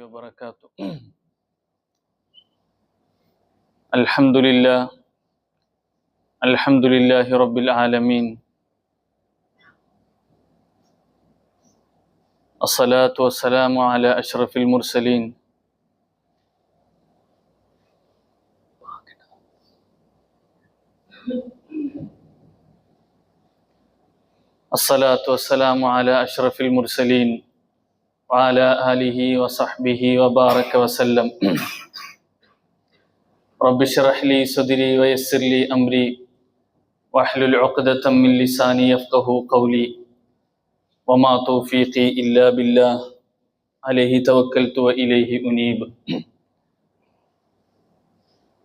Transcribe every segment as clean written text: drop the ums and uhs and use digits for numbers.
وبركاته. الحمد لله رب العالمين. الصلاة والسلام على أشرف المرسلين وعلى آله وصحبه وبارك وسلم. رب اشرح لي صدري ويسر لي أمري واحلل عقدة من لساني يفقهوا قولي وما توفيقي إلا بالله عليه توكلت وإليه أنيب.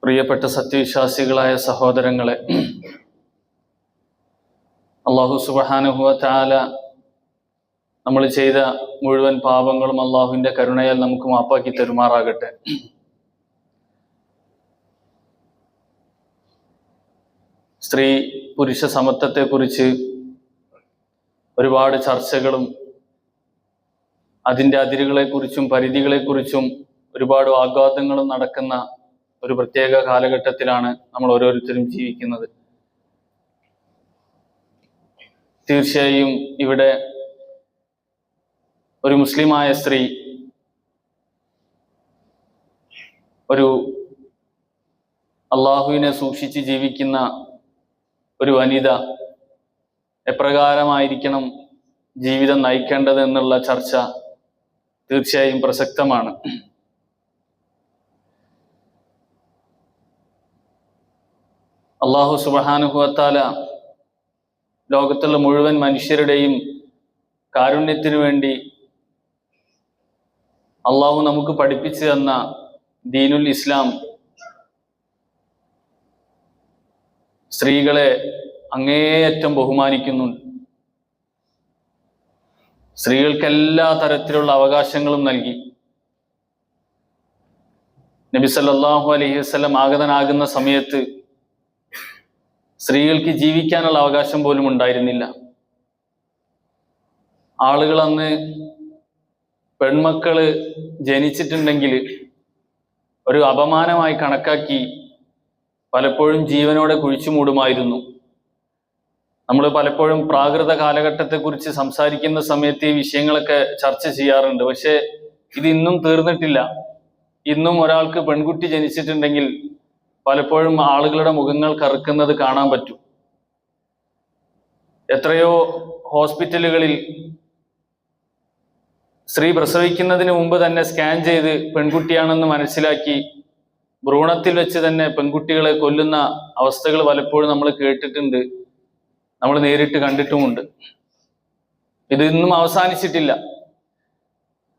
പ്രിയപ്പെട്ട സത്യവിശ്വാസികളായ സഹോദരങ്ങളെ, അല്ലാഹു സുബ്ഹാനഹു വ തആല നമ്മൾ ചെയ്ത മുഴുവൻ പാപങ്ങളും അള്ളാഹുവിന്റെ കരുണയാൽ നമുക്ക് മാപ്പാക്കി തരുമാറാകട്ടെ. സ്ത്രീ പുരുഷ സമത്വത്തെക്കുറിച്ച് ഒരുപാട് ചർച്ചകളും അതിൻ്റെ അതിരുകളെക്കുറിച്ചും പരിധികളെക്കുറിച്ചും ഒരുപാട് വാഗ്വാദങ്ങളും നടക്കുന്ന ഒരു പ്രത്യേക കാലഘട്ടത്തിലാണ് നമ്മൾ ഓരോരുത്തരും ജീവിക്കുന്നത്. തീർച്ചയായും ഇവിടെ ഒരു മുസ്ലിമായ സ്ത്രീ, ഒരു അള്ളാഹുവിനെ സൂക്ഷിച്ച് ജീവിക്കുന്ന ഒരു വനിത എപ്രകാരമായിരിക്കണം ജീവിതം നയിക്കേണ്ടത് എന്നുള്ള ചർച്ച തീർച്ചയായും പ്രസക്തമാണ്. അള്ളാഹു സുബ്ഹാനഹു വ തആല ലോകത്തുള്ള മുഴുവൻ മനുഷ്യരുടെയും കാരുണ്യത്തിനു വേണ്ടി അള്ളാഹു നമുക്ക് പഠിപ്പിച്ചു തന്ന ദീനുൽ ഇസ്ലാം സ്ത്രീകളെ അങ്ങേയറ്റം ബഹുമാനിക്കുന്നുണ്ട്. സ്ത്രീകൾക്ക് എല്ലാ തരത്തിലുള്ള അവകാശങ്ങളും നൽകി. നബി സല്ലല്ലാഹു അലൈഹി വസല്ലം ആഗതനാകുന്ന സമയത്ത് സ്ത്രീകൾക്ക് ജീവിക്കാനുള്ള അവകാശം പോലും ഉണ്ടായിരുന്നില്ല. ആളുകൾ അന്ന് പെൺമക്കള് ജനിച്ചിട്ടുണ്ടെങ്കിൽ ഒരു അപമാനമായി കണക്കാക്കി പലപ്പോഴും ജീവനോടെ കുഴിച്ചു മൂടുമായിരുന്നു. നമ്മൾ പലപ്പോഴും പ്രാകൃത കാലഘട്ടത്തെക്കുറിച്ച് സംസാരിക്കുന്ന സമയത്ത് ഈ വിഷയങ്ങളൊക്കെ ചർച്ച ചെയ്യാറുണ്ട്. പക്ഷെ ഇത് ഇന്നും തീർന്നിട്ടില്ല. ഇന്നും ഒരാൾക്ക് പെൺകുട്ടി ജനിച്ചിട്ടുണ്ടെങ്കിൽ പലപ്പോഴും ആളുകളുടെ മുഖങ്ങൾ കറുക്കുന്നത് കാണാൻ പറ്റും. എത്രയോ ഹോസ്പിറ്റലുകളിൽ സ്ത്രീ പ്രസവിക്കുന്നതിന് മുമ്പ് തന്നെ സ്കാൻ ചെയ്ത് പെൺകുട്ടിയാണെന്ന് മനസ്സിലാക്കി ഭ്രൂണത്തിൽ വെച്ച് തന്നെ പെൺകുട്ടികളെ കൊല്ലുന്ന അവസ്ഥകൾ പലപ്പോഴും നമ്മൾ കേട്ടിട്ടുണ്ട്, നമ്മൾ നേരിട്ട് കണ്ടിട്ടുമുണ്ട്. ഇത് ഇന്നും അവസാനിച്ചിട്ടില്ല.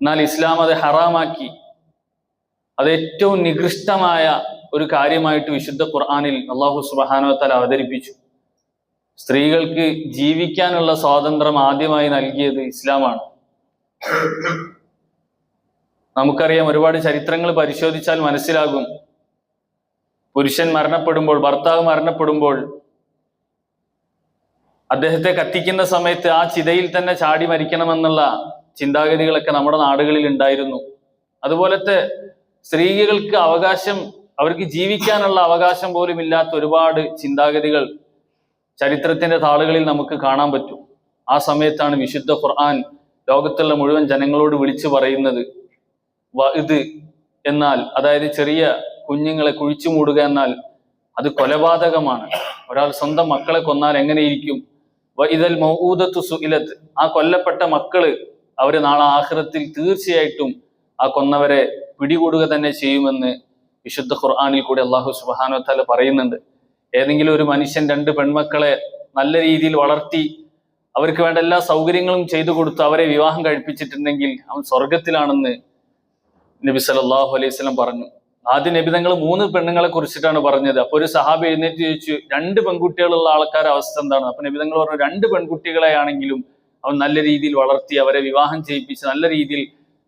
എന്നാൽ ഇസ്ലാം അത് ഹറാമാക്കി. അത് ഏറ്റവും നികൃഷ്ടമായ ഒരു കാര്യമായിട്ട് വിശുദ്ധ ഖുർആനിൽ അല്ലാഹു സുബ്ഹാനഹു വ തആല അവതരിപ്പിച്ചു. സ്ത്രീകൾക്ക് ജീവിക്കാനുള്ള സ്വാതന്ത്ര്യം ആദ്യമായി നൽകിയത് ഇസ്ലാമാണ്. നമുക്കറിയാം, ഒരുപാട് ചരിത്രങ്ങൾ പരിശോധിച്ചാൽ മനസ്സിലാകും, പുരുഷൻ മരണപ്പെടുമ്പോൾ, ഭർത്താവ് മരണപ്പെടുമ്പോൾ അദ്ദേഹത്തെ കത്തിക്കുന്ന സമയത്ത് ആ ചിതയിൽ തന്നെ ചാടി മരിക്കണമെന്നുള്ള ചിന്താഗതികളൊക്കെ നമ്മുടെ നാടുകളിൽ ഉണ്ടായിരുന്നു. അതുപോലത്തെ സ്ത്രീകൾക്ക് അവകാശം, അവർക്ക് ജീവിക്കാനുള്ള അവകാശം പോലും ഇല്ലാത്ത ഒരുപാട് ചിന്താഗതികൾ ചരിത്രത്തിന്റെ താളുകളിൽ നമുക്ക് കാണാൻ പറ്റും. ആ സമയത്താണ് വിശുദ്ധ ഖുർആൻ ലോകത്തുള്ള മുഴുവൻ ജനങ്ങളോട് വിളിച്ചു പറയുന്നത്, ഇത് എന്നാൽ, അതായത് ചെറിയ കുഞ്ഞുങ്ങളെ കുഴിച്ചു മൂടുക എന്നാൽ അത് കൊലപാതകമാണ്. ഒരാൾ സ്വന്തം മക്കളെ കൊന്നാൽ എങ്ങനെയിരിക്കും? വഇദൽ മൗഊദത്തു സുഇലത്, ആ കൊല്ലപ്പെട്ട മക്കള് അവര് നാളെ ആഖിറത്തിൽ തീർച്ചയായിട്ടും ആ കൊന്നവരെ പിടികൂടുക തന്നെ ചെയ്യുമെന്ന് വിശുദ്ധ ഖുർആനിൽ കൂടി അല്ലാഹു സുബ്ഹാനഹു വ തആല പറയുന്നുണ്ട്. ഏതെങ്കിലും ഒരു മനുഷ്യൻ രണ്ട് പെൺമക്കളെ നല്ല രീതിയിൽ വളർത്തി അവർക്ക് വേണ്ട എല്ലാ സൗകര്യങ്ങളും ചെയ്തു കൊടുത്ത് അവരെ വിവാഹം കഴിപ്പിച്ചിട്ടുണ്ടെങ്കിൽ അവൻ സ്വർഗത്തിലാണെന്ന് നബി സല്ലല്ലാഹു അലൈഹി വസല്ലം പറഞ്ഞു. ആദ്യ നബി തങ്ങൾ 3 പെണ്ണുങ്ങളെ കുറിച്ചിട്ടാണ് പറഞ്ഞത്. അപ്പൊ ഒരു സഹാബി എഴുന്നേറ്റ് ചോദിച്ചു, 2 പെൺകുട്ടികളുള്ള ആൾക്കാരുടെ അവസ്ഥ എന്താണ്? അപ്പൊ നബി തങ്ങൾ പറഞ്ഞു, 2 പെൺകുട്ടികളെ ആണെങ്കിലും അവൻ നല്ല രീതിയിൽ വളർത്തി അവരെ വിവാഹം ചെയ്യിപ്പിച്ച് നല്ല രീതിയിൽ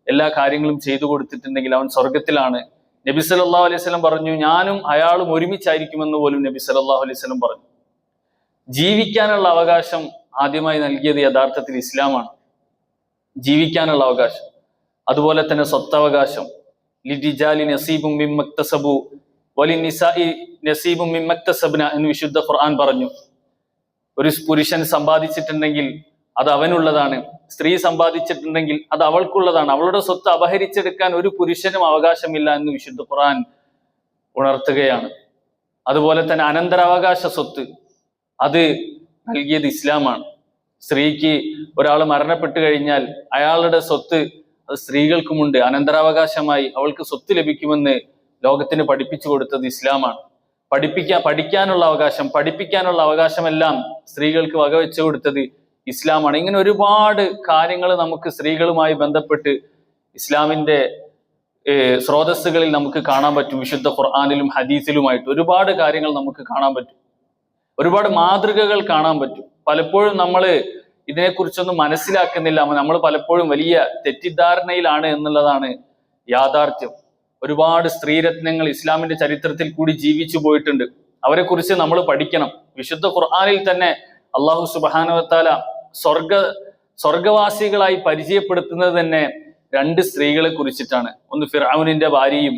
എല്ലാ കാര്യങ്ങളും ചെയ്തു കൊടുത്തിട്ടുണ്ടെങ്കിൽ അവൻ സ്വർഗത്തിലാണ്. നബി സല്ലല്ലാഹു അലൈഹി വസല്ലം പറഞ്ഞു, ഞാനും അയാളും ഒരുമിച്ചായിരിക്കുമെന്ന് പോലും നബി സല്ലല്ലാഹു അലൈഹി വസല്ലം പറഞ്ഞു. ജീവിക്കാനുള്ള അവകാശം ആദ്യമായി നൽകിയത് യഥാർത്ഥത്തിൽ ഇസ്ലാമാണ്. ജീവിക്കാനുള്ള അവകാശം. അതുപോലെ തന്നെ സ്വത്തവകാശം, ലിരിജാലി നസീബും മിമ്മക്തസബു വലിനിസാഇ നസീബും മിമ്മക്തസബ്ന എന്ന് വിശുദ്ധ ഖുർആൻ പറഞ്ഞു. ഒരു പുരുഷൻ സമ്പാദിച്ചിട്ടുണ്ടെങ്കിൽ അത് അവനുള്ളതാണ്, സ്ത്രീ സമ്പാദിച്ചിട്ടുണ്ടെങ്കിൽ അത് അവൾക്കുള്ളതാണ്. അവളുടെ സ്വത്ത് അപഹരിച്ചെടുക്കാൻ ഒരു പുരുഷനും അവകാശമില്ല എന്ന് വിശുദ്ധ ഖുർആൻ ഉണർത്തുകയാണ്. അതുപോലെ തന്നെ അനന്തരാവകാശ സ്വത്ത് അത് നൽകിയത് ഇസ്ലാമാണ്. സ്ത്രീക്ക് ഒരാൾ മരണപ്പെട്ടു കഴിഞ്ഞാൽ അയാളുടെ സ്വത്ത് അത് സ്ത്രീകൾക്കുമുണ്ട്. അനന്തരാവകാശമായി അവൾക്ക് സ്വത്ത് ലഭിക്കുമെന്ന് ലോകത്തിന് പഠിപ്പിച്ചു കൊടുത്തത് ഇസ്ലാമാണ്. പഠിക്കാനുള്ള അവകാശം, പഠിപ്പിക്കാനുള്ള അവകാശമെല്ലാം സ്ത്രീകൾക്ക് വകവെച്ചു കൊടുത്തത് ഇസ്ലാമാണ്. ഇങ്ങനെ ഒരുപാട് കാര്യങ്ങൾ നമുക്ക് സ്ത്രീകളുമായി ബന്ധപ്പെട്ട് ഇസ്ലാമിന്റെ സ്രോതസ്സുകളിൽ നമുക്ക് കാണാൻ പറ്റും. വിശുദ്ധ ഖുർആനിലും ഹദീസിലുമായിട്ട് ഒരുപാട് കാര്യങ്ങൾ നമുക്ക് കാണാൻ പറ്റും, ഒരുപാട് മാതൃകകൾ കാണാൻ പറ്റും. പലപ്പോഴും നമ്മൾ ഇതിനെക്കുറിച്ചൊന്നും മനസ്സിലാക്കുന്നില്ല. നമ്മൾ പലപ്പോഴും വലിയ തെറ്റിദ്ധാരണയിലാണ് എന്നുള്ളതാണ് യാഥാർത്ഥ്യം. ഒരുപാട് സ്ത്രീരത്നങ്ങൾ ഇസ്ലാമിന്റെ ചരിത്രത്തിൽ കൂടി ജീവിച്ചു പോയിട്ടുണ്ട്. അവരെ കുറിച്ച് നമ്മൾ പഠിക്കണം. വിശുദ്ധ ഖുർആനിൽ തന്നെ അള്ളാഹു സുബ്ഹാനഹു വ തആല സ്വർഗവാസികളായി പരിചയപ്പെടുത്തുന്നത് തന്നെ 2 സ്ത്രീകളെ കുറിച്ചിട്ടാണ്. ഒന്ന് ഫിർഔനിന്റെ ഭാര്യയും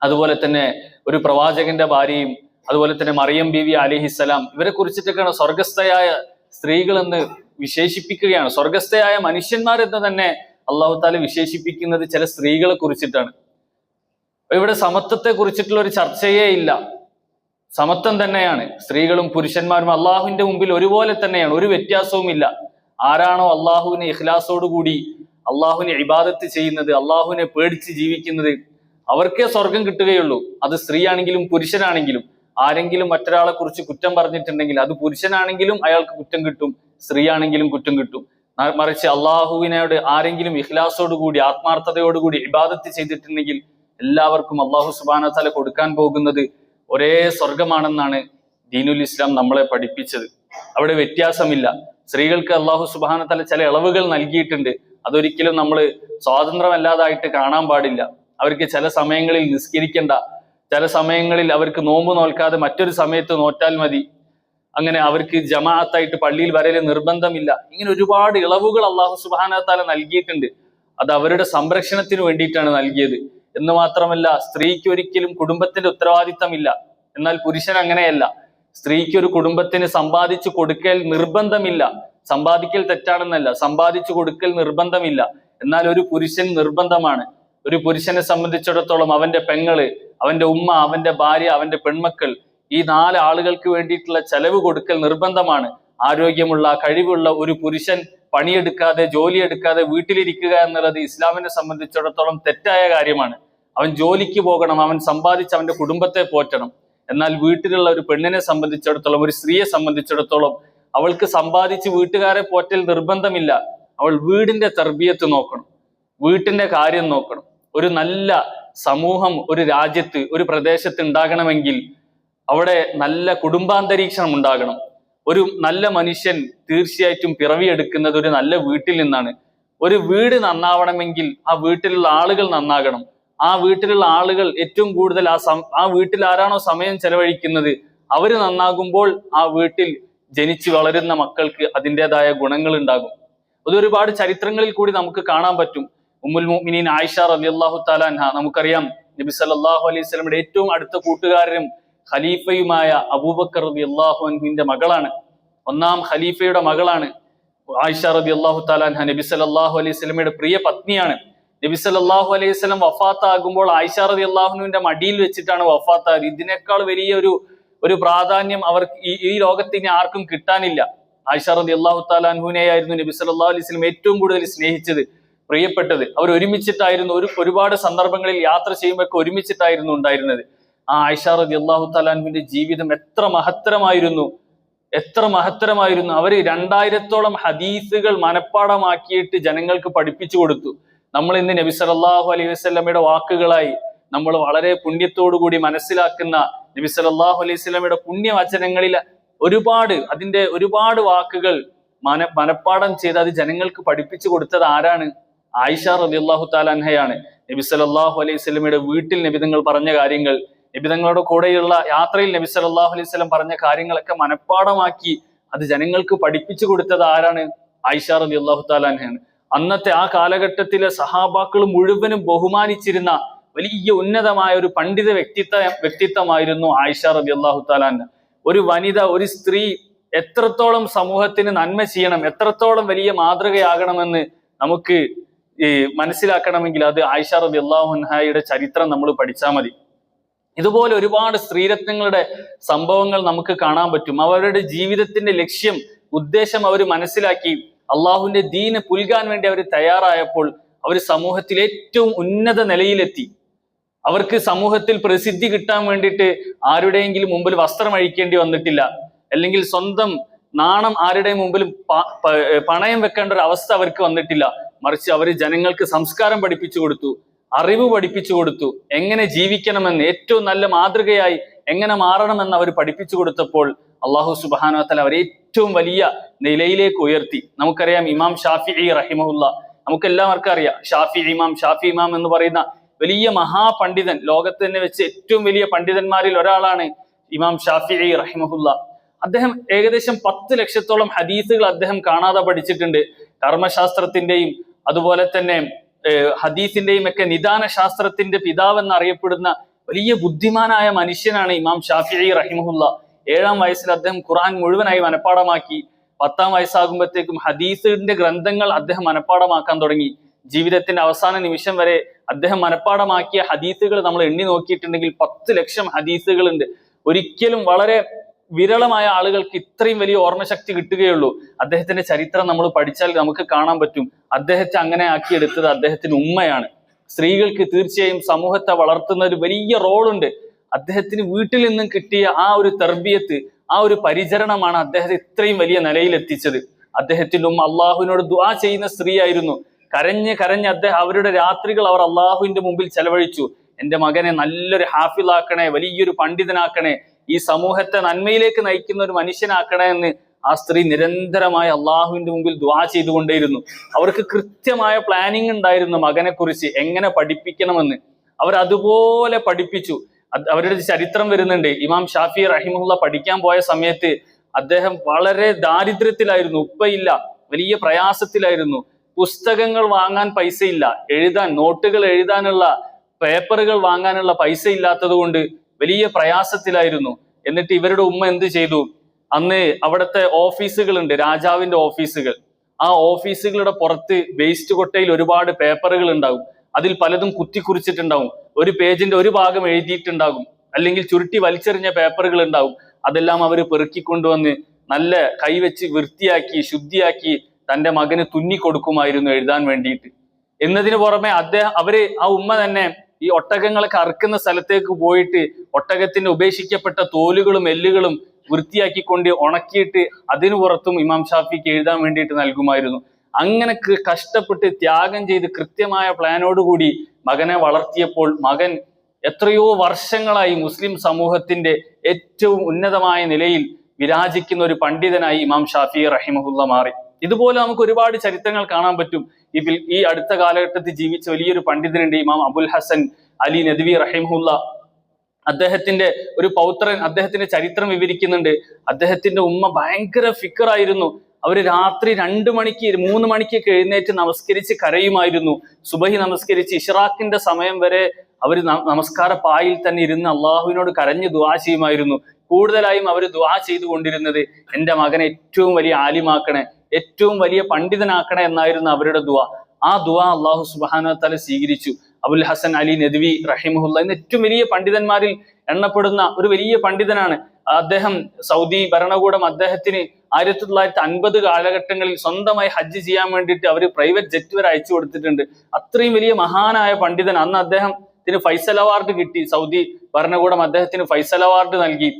അതുപോലെ തന്നെ ഒരു പ്രവാചകന്റെ ഭാര്യയും, അതുപോലെ തന്നെ മറിയം ബീവി അലൈഹിസ്സലാം. ഇവരെ കുറിച്ചിട്ടൊക്കെയാണ് സ്വർഗസ്ഥയായ സ്ത്രീകൾ എന്ന് വിശേഷിപ്പിക്കുകയാണ്. സ്വർഗസ്ഥയായ മനുഷ്യന്മാരെന്ന് തന്നെ അള്ളാഹു താല വിശേഷിപ്പിക്കുന്നത് ചില സ്ത്രീകളെ കുറിച്ചിട്ടാണ്. ഇവിടെ സമത്വത്തെ കുറിച്ചിട്ടുള്ള ഒരു ചർച്ചയേ ഇല്ല. സമത്വം തന്നെയാണ്. സ്ത്രീകളും പുരുഷന്മാരും അള്ളാഹുവിന്റെ മുമ്പിൽ ഒരുപോലെ തന്നെയാണ്, ഒരു വ്യത്യാസവും ഇല്ല. ആരാണോ അള്ളാഹുവിനെ ഇഖ്ലാസോടുകൂടി അള്ളാഹുവിനെ ഇബാദത്ത് ചെയ്യുന്നത്, അള്ളാഹുവിനെ പേടിച്ച് ജീവിക്കുന്നത്, അവർക്കേ സ്വർഗം കിട്ടുകയുള്ളൂ. അത് സ്ത്രീ ആണെങ്കിലും പുരുഷനാണെങ്കിലും. ആരെങ്കിലും മറ്റൊരാളെ കുറിച്ച് കുറ്റം പറഞ്ഞിട്ടുണ്ടെങ്കിൽ അത് പുരുഷനാണെങ്കിലും അയാൾക്ക് കുറ്റം കിട്ടും, സ്ത്രീ ആണെങ്കിലും കുറ്റം കിട്ടും. മറിച്ച് അള്ളാഹുവിനോട് ആരെങ്കിലും ഇഖ്ലാസോടുകൂടി ആത്മാർത്ഥതയോടുകൂടി ഇബാദത്ത് ചെയ്തിട്ടുണ്ടെങ്കിൽ എല്ലാവർക്കും അള്ളാഹു സുബ്ഹാനഹു വ തആല കൊടുക്കാൻ പോകുന്നത് ഒരേ സ്വർഗമാണെന്നാണ് ദീനുൽ ഇസ്ലാം നമ്മളെ പഠിപ്പിച്ചത്. അവിടെ വ്യത്യാസമില്ല. സ്ത്രീകൾക്ക് അള്ളാഹു സുബ്ഹാനഹു വ തആല ചില ഇളവുകൾ നൽകിയിട്ടുണ്ട്. അതൊരിക്കലും നമ്മൾ സ്വാതന്ത്ര്യമല്ലാതായിട്ട് കാണാൻ പാടില്ല. അവർക്ക് ചില സമയങ്ങളിൽ നിസ്കരിക്കേണ്ട, ചില സമയങ്ങളിൽ അവർക്ക് നോമ്പ് നോൽക്കാതെ മറ്റൊരു സമയത്ത് നോറ്റാൽ മതി, അങ്ങനെ അവർക്ക് ജമാഅത്തായിട്ട് പള്ളിയിൽ വരൽ നിർബന്ധമില്ല. ഇങ്ങനെ ഒരുപാട് ഇളവുകൾ അള്ളാഹു സുബ്ഹാനഹു വ തആല നൽകിയിട്ടുണ്ട്. അത് അവരുടെ സംരക്ഷണത്തിന് വേണ്ടിയിട്ടാണ് നൽകിയത് എന്ന് മാത്രമല്ല, സ്ത്രീക്ക് ഒരിക്കലും കുടുംബത്തിന്റെ ഉത്തരവാദിത്തമില്ല. എന്നാൽ പുരുഷൻ അങ്ങനെയല്ല. സ്ത്രീക്ക് ഒരു കുടുംബത്തിന് സമ്പാദിച്ചു കൊടുക്കൽ നിർബന്ധമില്ല. സമ്പാദിക്കൽ തെറ്റാണെന്നല്ല, സമ്പാദിച്ചു കൊടുക്കൽ നിർബന്ധമില്ല. എന്നാൽ ഒരു പുരുഷൻ നിർബന്ധമാണ്. ഒരു പുരുഷനെ സംബന്ധിച്ചിടത്തോളം അവന്റെ പെങ്ങള്, അവന്റെ ഉമ്മ, അവന്റെ ഭാര്യ, അവന്റെ പെൺമക്കൾ, ഈ 4 ആളുകൾക്ക് വേണ്ടിയിട്ടുള്ള ചെലവ് കൊടുക്കൽ നിർബന്ധമാണ്. ആരോഗ്യമുള്ള കഴിവുള്ള ഒരു പുരുഷൻ പണിയെടുക്കാതെ ജോലിയെടുക്കാതെ വീട്ടിലിരിക്കുക എന്നുള്ളത് ഇസ്ലാമിനെ സംബന്ധിച്ചിടത്തോളം തെറ്റായ കാര്യമാണ്. അവൻ ജോലിക്ക് പോകണം, അവൻ സമ്പാദിച്ച് അവന്റെ കുടുംബത്തെ പോറ്റണം. എന്നാൽ വീട്ടിലുള്ള ഒരു പെണ്ണിനെ സംബന്ധിച്ചിടത്തോളം, ഒരു സ്ത്രീയെ സംബന്ധിച്ചിടത്തോളം അവൾക്ക് സമ്പാദിച്ച് വീട്ടുകാരെ പോറ്റൽ നിർബന്ധമില്ല. അവൾ വീടിന്റെ തർബിയത്ത് നോക്കണം, വീട്ടിന്റെ കാര്യം നോക്കണം. ഒരു നല്ല സമൂഹം ഒരു രാജ്യത്ത്, ഒരു പ്രദേശത്ത് ഉണ്ടാകണമെങ്കിൽ അവിടെ നല്ല കുടുംബാന്തരീക്ഷം ഉണ്ടാകണം. ഒരു നല്ല മനുഷ്യൻ തീർച്ചയായിട്ടും പിറവിയെടുക്കുന്നത് ഒരു നല്ല വീട്ടിൽ നിന്നാണ്. ഒരു വീട് നന്നാവണമെങ്കിൽ ആ വീട്ടിലുള്ള ആളുകൾ നന്നാകണം. ആ വീട്ടിലുള്ള ആളുകൾ ഏറ്റവും കൂടുതൽ ആ വീട്ടിൽ ആരാണോ സമയം ചെലവഴിക്കുന്നത് അവര് നന്നാകുമ്പോൾ ആ വീട്ടിൽ ജനിച്ചു വളരുന്ന മക്കൾക്ക് അതിൻ്റെതായ ഗുണങ്ങൾ ഉണ്ടാകും. അതൊരുപാട് ചരിത്രങ്ങളിൽ കൂടി നമുക്ക് കാണാൻ പറ്റും. ഉമ്മുൽ മുഅ്മിനീൻ ആയിഷ റളിയല്ലാഹു തആല അൻഹ, നമുക്കറിയാം നബി സല്ലല്ലാഹു അലൈഹി വസല്ലമയുടെ ഏറ്റവും അടുത്ത കൂട്ടുകാരനും ഖലീഫയുമായ അബൂബക്കർ റളിയല്ലാഹു അൻഹുവിന്റെ മകളാണ്. 1ാം ഖലീഫയുടെ മകളാണ് ആയിഷ റളിയല്ലാഹു തആല അൻഹ. നബി സല്ലല്ലാഹു അലൈഹി വസല്ലമയുടെ പ്രിയ പത്നിയാണ്. നബി സല്ലല്ലാഹു അലൈഹി വസല്ലം വഫാത്താകുമ്പോൾ ആയിഷ റളിയല്ലാഹു അൻഹുവിന്റെ മടിയിൽ വെച്ചിട്ടാണ് വഫാത്തായത്. ഇതിനേക്കാൾ വലിയ ഒരു പ്രാധാന്യം അവർക്ക് ഈ ലോകത്ത് ഇനി ആർക്കും കിട്ടാനില്ല. ആയിഷ റളിയല്ലാഹു തആല അൻഹുവിനെയായിരുന്നു നബി സല്ലല്ലാഹു അലൈഹി വസല്ലം ഏറ്റവും കൂടുതൽ സ്നേഹിച്ചത്, പ്രിയപ്പെട്ടത്. അവർ ഒരുമിച്ചിട്ടായിരുന്നു, ഒരുപാട് സന്ദർഭങ്ങളിൽ യാത്ര ചെയ്യുമ്പോഴൊക്കെ ഒരുമിച്ചിട്ടായിരുന്നു ഉണ്ടായിരുന്നത്. ആ ആയിഷ റളിയല്ലാഹു തആല അൻഹുവിന്റെ ജീവിതം എത്ര മഹത്തരമായിരുന്നു. അവര് 2000-ഓളം ഹദീസുകൾ മനഃപ്പാടമാക്കിയിട്ട് ജനങ്ങൾക്ക് പഠിപ്പിച്ചു കൊടുത്തു. നമ്മൾ ഇന്ന് നബി സല്ലല്ലാഹു അലൈഹി വസല്ലമയുടെ വാക്കുകളായി നമ്മൾ വളരെ പുണ്യത്തോടുകൂടി മനസ്സിലാക്കുന്ന നബി സല്ലല്ലാഹു അലൈഹി വസല്ലമയുടെ പുണ്യവചനങ്ങളിൽ ഒരുപാട് വാക്കുകൾ മനഃപ്പാടം ചെയ്ത് അത് ജനങ്ങൾക്ക് പഠിപ്പിച്ചു കൊടുത്തത് ആരാണ്? ആയിഷ റളിയല്ലാഹു തആല അൻഹയാണ്. നബി സല്ലല്ലാഹു അലൈഹി വസല്ലമയുടെ വീട്ടിൽ നബിതങ്ങൾ പറഞ്ഞ കാര്യങ്ങൾ, നബിതങ്ങളുടെ കൂടെയുള്ള യാത്രയിൽ നബി സല്ലല്ലാഹു അലൈഹി വസല്ലം പറഞ്ഞ കാര്യങ്ങളൊക്കെ മനഃപ്പാടമാക്കി അത് ജനങ്ങൾക്ക് പഠിപ്പിച്ചു കൊടുത്തത് ആരാണ്? ആയിഷ റളിയല്ലാഹു തആല അൻഹയാണ്. അന്നത്തെ ആ കാലഘട്ടത്തിലെ സഹാബാക്കൾ മുഴുവനും ബഹുമാനിച്ചിരുന്ന വലിയ ഉന്നതമായ ഒരു പണ്ഡിത വ്യക്തിത്വമായിരുന്നു ആയിഷ റളിയല്ലാഹു തആല അൻഹ. ഒരു വനിത, ഒരു സ്ത്രീ എത്രത്തോളം സമൂഹത്തിന് നന്മ ചെയ്യണം, എത്രത്തോളം വലിയ മാതൃകയാകണമെന്ന് നമുക്ക് മനസ്സിലാക്കണമെങ്കിൽ അത് ആയിഷ റളിയല്ലാഹു അൻഹയുടെ ചരിത്രം നമ്മൾ പഠിച്ചാൽ മതി. ഇതുപോലെ ഒരുപാട് സ്ത്രീരത്നങ്ങളുടെ സംഭവങ്ങൾ നമുക്ക് കാണാൻ പറ്റും. അവരുടെ ജീവിതത്തിന്റെ ലക്ഷ്യം, ഉദ്ദേശം അവർ മനസ്സിലാക്കി അള്ളാഹുവിന്റെ ദീന് പുൽകാൻ വേണ്ടി അവർ തയ്യാറായപ്പോൾ അവർ സമൂഹത്തിൽ ഏറ്റവും ഉന്നത നിലയിലെത്തി. അവർക്ക് സമൂഹത്തിൽ പ്രസിദ്ധി കിട്ടാൻ വേണ്ടിയിട്ട് ആരുടെയെങ്കിലും മുമ്പിൽ വസ്ത്രം അഴിക്കേണ്ടി വന്നിട്ടില്ല, അല്ലെങ്കിൽ സ്വന്തം നാണം ആരുടെയും മുമ്പിൽ പണയം വെക്കേണ്ട ഒരു അവസ്ഥ അവർക്ക് വന്നിട്ടില്ല. മറിച്ച് അവർ ജനങ്ങൾക്ക് സംസ്കാരം പഠിപ്പിച്ചു കൊടുത്തു, അറിവ് പഠിപ്പിച്ചു കൊടുത്തു, എങ്ങനെ ജീവിക്കണമെന്ന്, ഏറ്റവും നല്ല മാതൃകയായി എങ്ങനെ മാറണമെന്ന് അവർ പഠിപ്പിച്ചു കൊടുത്തപ്പോൾ അള്ളാഹു സുബ്ഹാനഹു വ തആല അവരെ ഏറ്റവും വലിയ നിലയിലേക്ക് ഉയർത്തി. നമുക്കറിയാം ഇമാം ഷാഫിഈ റഹിമഹുല്ല, നമുക്കെല്ലാവർക്കും അറിയാം ഷാഫി ഇമാം എന്ന് പറയുന്ന വലിയ മഹാപണ്ഡിതൻ, ലോകത്ത് തന്നെ വെച്ച് ഏറ്റവും വലിയ പണ്ഡിതന്മാരിൽ ഒരാളാണ് ഇമാം ഷാഫിഈ റഹിമഹുല്ല. അദ്ദേഹം ഏകദേശം 10 ലക്ഷത്തോളം ഹദീസുകൾ അദ്ദേഹം കാണാതെ പഠിച്ചിട്ടുണ്ട്. കർമ്മശാസ്ത്രത്തിന്റെയും അതുപോലെ തന്നെ ഹദീസിന്റെയും ഒക്കെ നിദാന ശാസ്ത്രത്തിന്റെ പിതാവ് എന്നറിയപ്പെടുന്ന വലിയ ബുദ്ധിമാനായ മനുഷ്യനാണ് ഇമാം ഷാഫിഈ റഹിമഹുല്ല. 7-ാം വയസ്സിൽ അദ്ദേഹം ഖുർആൻ മുഴുവനായി മനഃപ്പാടമാക്കി. 10-ാം വയസ്സാകുമ്പോഴത്തേക്കും ഹദീസിന്റെ ഗ്രന്ഥങ്ങൾ അദ്ദേഹം മനഃപ്പാടമാക്കാൻ തുടങ്ങി. ജീവിതത്തിന്റെ അവസാന നിമിഷം വരെ അദ്ദേഹം മനഃപ്പാടമാക്കിയ ഹദീസുകൾ നമ്മൾ എണ്ണി നോക്കിയിട്ടുണ്ടെങ്കിൽ 10 ലക്ഷം ഹദീസുകളുണ്ട്. ഒരിക്കലും വളരെ വിരളമായ ആളുകൾക്ക് ഇത്രയും വലിയ ഓർമ്മശക്തി കിട്ടുകയുള്ളൂ. അദ്ദേഹത്തിന്റെ ചരിത്രം നമ്മൾ പഠിച്ചാൽ നമുക്ക് കാണാൻ പറ്റും. അദ്ദേഹത്തെ അങ്ങനെ ആക്കിയെടുത്തത് അദ്ദേഹത്തിന് ഉമ്മയാണ്. സ്ത്രീകൾക്ക് തീർച്ചയായും സമൂഹത്തെ വളർത്തുന്ന ഒരു വലിയ റോളുണ്ട്. അദ്ദേഹത്തിന് വീട്ടിൽ നിന്നും കിട്ടിയ ആ ഒരു തർബിയത്ത്, ആ ഒരു പരിചരണമാണ് അദ്ദേഹത്തെ ഇത്രയും വലിയ നിലയിൽ എത്തിച്ചത്. അദ്ദേഹത്തിന്റെ ഉമ്മ അള്ളാഹുവിനോട് ദുആ ചെയ്യുന്ന സ്ത്രീ ആയിരുന്നു. കരഞ്ഞ് അദ്ദേഹം അവരുടെ രാത്രികൾ അവർ അള്ളാഹുവിന്റെ മുമ്പിൽ ചെലവഴിച്ചു. എന്റെ മകനെ നല്ലൊരു ഹാഫിളാക്കണേ, വലിയൊരു പണ്ഡിതനാക്കണേ, ഈ സമൂഹത്തെ നന്മയിലേക്ക് നയിക്കുന്ന ഒരു മനുഷ്യനാക്കണേ എന്ന് ആ സ്ത്രീ നിരന്തരമായി അള്ളാഹുവിന്റെ മുമ്പിൽ ദുആ ചെയ്തുകൊണ്ടേയിരുന്നു. അവർക്ക് കൃത്യമായ പ്ലാനിങ് ഉണ്ടായിരുന്നു മകനെ കുറിച്ച് എങ്ങനെ പഠിപ്പിക്കണമെന്ന്. അവർ അതുപോലെ പഠിപ്പിച്ചു. അവരുടെ ചരിത്രം വരുന്നുണ്ട്. ഇമാം ഷാഫി റഹിമഹുല്ല പഠിക്കാൻ പോയ സമയത്ത് അദ്ദേഹം വളരെ ദാരിദ്ര്യത്തിലായിരുന്നു, ഉപ്പയില്ല, വലിയ പ്രയാസത്തിലായിരുന്നു. പുസ്തകങ്ങൾ വാങ്ങാൻ പൈസയില്ല, നോട്ടുകൾ എഴുതാനുള്ള പേപ്പറുകൾ വാങ്ങാനുള്ള പൈസ ഇല്ലാത്തത് കൊണ്ട് വലിയ പ്രയാസത്തിലായിരുന്നു. എന്നിട്ട് ഇവരുടെ ഉമ്മ എന്ത് ചെയ്തു? അന്ന് അവിടുത്തെ ഓഫീസുകളുണ്ട്, രാജാവിന്റെ ഓഫീസുകൾ. ആ ഓഫീസുകളുടെ പുറത്ത് വേസ്റ്റ് കൊട്ടയിൽ ഒരുപാട് പേപ്പറുകൾ ഉണ്ടാകും. അതിൽ പലതും കുത്തിക്കുറിച്ചിട്ടുണ്ടാവും. ഒരു പേജിന്റെ ഒരു ഭാഗം എഴുതിയിട്ടുണ്ടാകും, അല്ലെങ്കിൽ ചുരുട്ടി വലിച്ചെറിഞ്ഞ പേപ്പറുകൾ ഉണ്ടാവും. അതെല്ലാം അവർ പെറുക്കിക്കൊണ്ടുവന്ന് നല്ല കൈവച്ച് വൃത്തിയാക്കി ശുദ്ധിയാക്കി തന്റെ മകന് തുന്നി കൊടുക്കുമായിരുന്നു എഴുതാൻ വേണ്ടിയിട്ട്. എന്നതിന് പുറമെ ആ ഉമ്മ തന്നെ ഈ ഒട്ടകങ്ങളൊക്കെ അറുക്കുന്ന സ്ഥലത്തേക്ക് പോയിട്ട് ഒട്ടകത്തിന്റെ ഉപേക്ഷിക്കപ്പെട്ട തോലുകളും എല്ലുകളും വൃത്തിയാക്കിക്കൊണ്ട് ഉണക്കിയിട്ട് അതിനു പുറത്തും ഇമാം ഷാഫിക്ക് എഴുതാൻ വേണ്ടിയിട്ട് നൽകുമായിരുന്നു. അങ്ങനെ കഷ്ടപ്പെട്ട് ത്യാഗം ചെയ്ത് കൃത്യമായ പ്ലാനോടുകൂടി മകനെ വളർത്തിയപ്പോൾ മകൻ എത്രയോ വർഷങ്ങളായി മുസ്ലിം സമൂഹത്തിന്റെ ഏറ്റവും ഉന്നതമായ നിലയിൽ വിരാജിക്കുന്ന ഒരു പണ്ഡിതനായി ഇമാം ഷാഫി റഹിമഹുല്ല മാറി. ഇതുപോലെ നമുക്ക് ഒരുപാട് ചരിത്രങ്ങൾ കാണാൻ പറ്റും. ഈ അടുത്ത കാലഘട്ടത്തിൽ ജീവിച്ച വലിയൊരു പണ്ഡിതനുണ്ട്, ഇമാം അബുൽ ഹസൻ അലി നദ്വി റഹിമഹുല്ല. അദ്ദേഹത്തിന്റെ ഒരു പൗത്രൻ അദ്ദേഹത്തിന്റെ ചരിത്രം വിവരിക്കുന്നുണ്ട്. അദ്ദേഹത്തിന്റെ ഉമ്മ ഭയങ്കര ഫിക്കറായിരുന്നു. അവര് രാത്രി 2 മണിക്ക് 3 മണിക്കൊക്കെ എഴുന്നേറ്റ് നമസ്കരിച്ച് കരയുമായിരുന്നു. സുബഹി നമസ്കരിച്ച് ഇഷ്റാഖിന്റെ സമയം വരെ അവർ നമസ്കാര പായിൽ തന്നെ ഇരുന്ന് അള്ളാഹുവിനോട് കരഞ്ഞ് ദുആ ചെയ്യുമായിരുന്നു. കൂടുതലായും അവർ ദുആ ചെയ്തുകൊണ്ടിരുന്നത് എന്റെ മകനെ ഏറ്റവും വലിയ ആലിമാക്കണേ, ഏറ്റവും വലിയ പണ്ഡിതനാക്കണേ എന്നായിരുന്നു അവരുടെ ദുആ. ആ ദുആ അള്ളാഹു സുബ്ഹാനഹു വ തആല സ്വീകരിച്ചു. അബുൽ ഹസൻ അലി നദ്വി റഹിമഹുല്ല ഇന്ന് ഏറ്റവും വലിയ പണ്ഡിതന്മാരിൽ എണ്ണപ്പെടുന്ന ഒരു വലിയ പണ്ഡിതനാണ്. അദ്ദേഹം സൗദി ഭരണകൂടം അദ്ദേഹത്തിന് 1950 കാലഘട്ടങ്ങളിൽ സ്വന്തമായി ഹജ്ജ് ചെയ്യാൻ വേണ്ടിയിട്ട് അവർ പ്രൈവറ്റ് ജെറ്റ് വരെ അയച്ചു കൊടുത്തിട്ടുണ്ട്. അത്രയും വലിയ മഹാനായ പണ്ഡിതൻ. അന്ന് അദ്ദേഹത്തിന് ഫൈസൽ അവാർഡ് കിട്ടി. സൗദി ഭരണകൂടം അദ്ദേഹത്തിന് ഫൈസൽ അവാർഡ് നൽകി.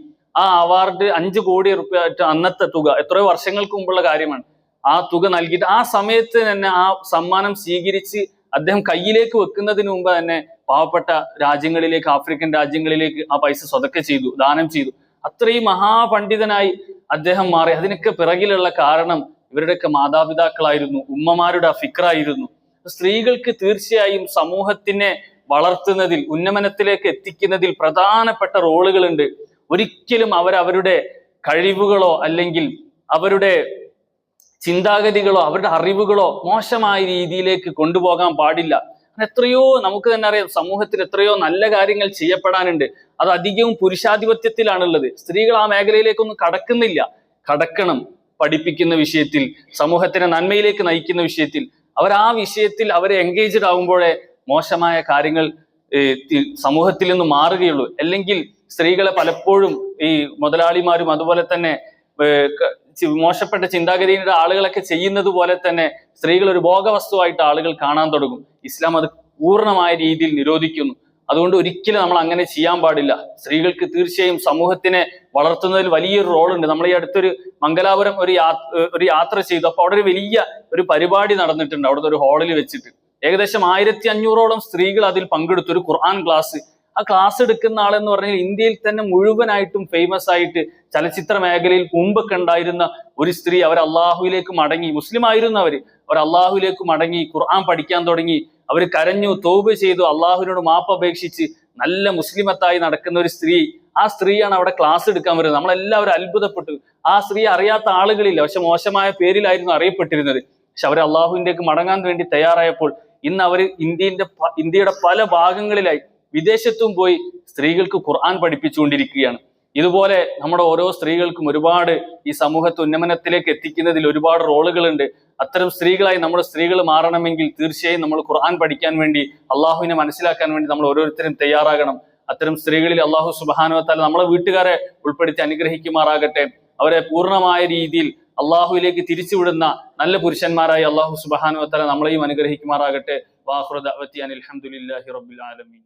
ആ അവാർഡ് 5 കോടി രൂപ, അന്നത്തെ തുക, എത്രയോ വർഷങ്ങൾക്ക് മുമ്പുള്ള കാര്യമാണ്. ആ തുക നൽകിയിട്ട് ആ സമയത്ത് തന്നെ ആ സമ്മാനം സ്വീകരിച്ച് അദ്ദേഹം കയ്യിലേക്ക് വെക്കുന്നതിന് മുമ്പ് തന്നെ പാവപ്പെട്ട രാജ്യങ്ങളിലേക്ക്, ആഫ്രിക്കൻ രാജ്യങ്ങളിലേക്ക് ആ പൈസ സ്വതക്ക ചെയ്തു, ദാനം ചെയ്തു. അത്രയും മഹാപണ്ഡിതനായി അദ്ദേഹം മാറി. അതിനൊക്കെ പിറകിലുള്ള കാരണം ഇവരുടെയൊക്കെ മാതാപിതാക്കളായിരുന്നു, ഉമ്മമാരുടെ ഫിക്റായിരുന്നു. സ്ത്രീകൾക്ക് തീർച്ചയായും സമൂഹത്തിനെ വളർത്തുന്നതിൽ, ഉന്നമനത്തിലേക്ക് എത്തിക്കുന്നതിൽ പ്രധാനപ്പെട്ട റോളുകളുണ്ട്. ഒരിക്കലും അവരുടെ കഴിവുകളോ അല്ലെങ്കിൽ അവരുടെ ചിന്താഗതികളോ അവരുടെ അറിവുകളോ മോശമായ രീതിയിലേക്ക് കൊണ്ടുപോകാൻ പാടില്ല. എത്രയോ നമുക്ക് തന്നെ അറിയാം, സമൂഹത്തിൽ എത്രയോ നല്ല കാര്യങ്ങൾ ചെയ്യപ്പെടാനുണ്ട്. അത് അധികവും പുരുഷാധിപത്യത്തിലാണുള്ളത്. സ്ത്രീകൾ ആ മേഖലയിലേക്കൊന്നും കടക്കുന്നില്ല. കടക്കണം. പഠിപ്പിക്കുന്ന വിഷയത്തിൽ, സമൂഹത്തിനെ നന്മയിലേക്ക് നയിക്കുന്ന വിഷയത്തിൽ അവർ ആ വിഷയത്തിൽ അവരെ എൻഗേജ്ഡ് ആകുമ്പോഴേ മോശമായ കാര്യങ്ങൾ സമൂഹത്തിൽ നിന്ന് മാറുകയുള്ളൂ. അല്ലെങ്കിൽ സ്ത്രീകളെ പലപ്പോഴും ഈ മുതലാളിമാരും അതുപോലെ തന്നെ മോശപ്പെട്ട ചിന്താഗതിയുടെ ആളുകളൊക്കെ ചെയ്യുന്നത് പോലെ തന്നെ സ്ത്രീകൾ ഒരു ഭോഗവസ്തുവായിട്ട് ആളുകൾ കാണാൻ തുടങ്ങും. ഇസ്ലാം അത് പൂർണ്ണമായ രീതിയിൽ നിരോധിക്കുന്നു. അതുകൊണ്ട് ഒരിക്കലും നമ്മൾ അങ്ങനെ ചെയ്യാൻ പാടില്ല. സ്ത്രീകൾക്ക് തീർച്ചയായും സമൂഹത്തിനെ വളർത്തുന്നതിൽ വലിയൊരു റോളുണ്ട്. നമ്മൾ ഈ അടുത്തൊരു മംഗലാപുരം ഒരു യാത്ര ചെയ്തു. അപ്പൊ അവിടെ ഒരു വലിയ ഒരു പരിപാടി നടന്നിട്ടുണ്ട്. അവിടുത്തെ ഒരു ഹാളിൽ വെച്ചിട്ട് ഏകദേശം 1500ഓളം സ്ത്രീകൾ അതിൽ പങ്കെടുത്തു. ഒരു ഖുർആൻ ക്ലാസ്. ആ ക്ലാസ് എടുക്കുന്ന ആളെന്ന് പറഞ്ഞാൽ ഇന്ത്യയിൽ തന്നെ മുഴുവനായിട്ടും ഫേമസ് ആയിട്ട് ചലച്ചിത്ര മേഖലയിൽ മുമ്പൊക്കെ ഉണ്ടായിരുന്ന ഒരു സ്ത്രീ. അവർ അള്ളാഹുവിലേക്ക് മടങ്ങി, മുസ്ലിം ആയിരുന്നു അവർ അള്ളാഹുവിലേക്ക് മടങ്ങി ഖുർആൻ പഠിക്കാൻ തുടങ്ങി. അവർ കരഞ്ഞു, തൗബ ചെയ്തു, അള്ളാഹുവിനോട് മാപ്പ് അപേക്ഷിച്ച് നല്ല മുസ്ലിമത്തായി നടക്കുന്ന ഒരു സ്ത്രീ. ആ സ്ത്രീയാണ് അവിടെ ക്ലാസ് എടുക്കാൻ വരുന്നത്. നമ്മളെല്ലാവരും അത്ഭുതപ്പെട്ടു. ആ സ്ത്രീ അറിയാത്ത ആളുകളില്ല, പക്ഷെ മോശമായ പേരിലായിരുന്നു അറിയപ്പെട്ടിരുന്നത്. പക്ഷെ അവർ അള്ളാഹുവിലേക്ക് മടങ്ങാൻ വേണ്ടി തയ്യാറായപ്പോൾ ഇന്ന് അവർ ഇന്ത്യയുടെ പല ഭാഗങ്ങളിലായി വിദേശത്തും പോയി സ്ത്രീകൾക്ക് ഖുർആൻ പഠിപ്പിച്ചുകൊണ്ടിരിക്കുകയാണ്. ഇതുപോലെ നമ്മുടെ ഓരോ സ്ത്രീകൾക്കും ഒരുപാട് ഈ സമൂഹത്തെ ഉന്നമനത്തിലേക്ക് എത്തിക്കുന്നതിൽ ഒരുപാട് റോളുകളുണ്ട്. അത്തരം സ്ത്രീകളായി നമ്മുടെ സ്ത്രീകൾ മാറണമെങ്കിൽ തീർച്ചയായും നമ്മൾ ഖുർആൻ പഠിക്കാൻ വേണ്ടി, അള്ളാഹുവിനെ മനസ്സിലാക്കാൻ വേണ്ടി നമ്മൾ ഓരോരുത്തരും തയ്യാറാകണം. അത്തരം സ്ത്രീകളിൽ അള്ളാഹു സുബ്ഹാനഹു വ തആല നമ്മളെ വീട്ടുകാരെ ഉൾപ്പെടുത്തി അനുഗ്രഹിക്കുമാറാകട്ടെ. അവരെ പൂർണ്ണമായ രീതിയിൽ അള്ളാഹുവിലേക്ക് തിരിച്ചുവിടുന്ന നല്ല പുരുഷന്മാരായി അള്ളാഹു സുബ്ഹാനഹു വ തആല നമ്മളെയും അനുഗ്രഹിക്കുമാറാകട്ടെ. വാഖിറു ദഅവതി അനിൽ ഹംദുലില്ലാഹി റബ്ബിൽ ആലമീൻ.